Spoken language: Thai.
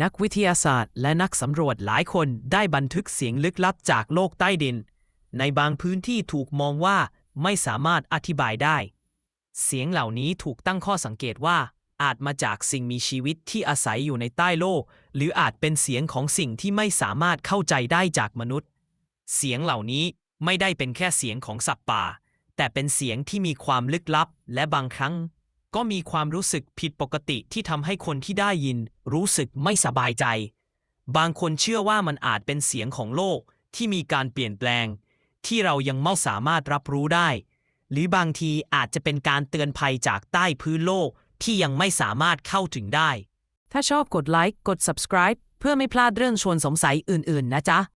นักวิทยาศาสตร์และนักสำรวจหลายคนได้บันทึกเสียงลึกลับจากโลกใต้ดินในบางพื้นที่ถูกมองว่าไม่สามารถอธิบายได้เสียงเหล่านี้ถูกตั้งข้อสังเกตว่าอาจมาจากสิ่งมีชีวิตที่อาศัยอยู่ในใต้โลกหรืออาจเป็นเสียงของสิ่งที่ไม่สามารถเข้าใจได้จากมนุษย์เสียงเหล่านี้ไม่ได้เป็นแค่เสียงของสัตว์ป่าแต่เป็นเสียงที่มีความลึกลับและบางครั้งก็มีความรู้สึกผิดปกติที่ทำให้คนที่ได้ยินรู้สึกไม่สบายใจบางคนเชื่อว่ามันอาจเป็นเสียงของโลกที่มีการเปลี่ยนแปลงที่เรายังไม่สามารถรับรู้ได้หรือบางทีอาจจะเป็นการเตือนภัยจากใต้พื้นโลกที่ยังไม่สามารถเข้าถึงได้ถ้าชอบกดไลค์กด subscribe เพื่อไม่พลาดเรื่องชวนสงสัยอื่นๆนะจ๊ะ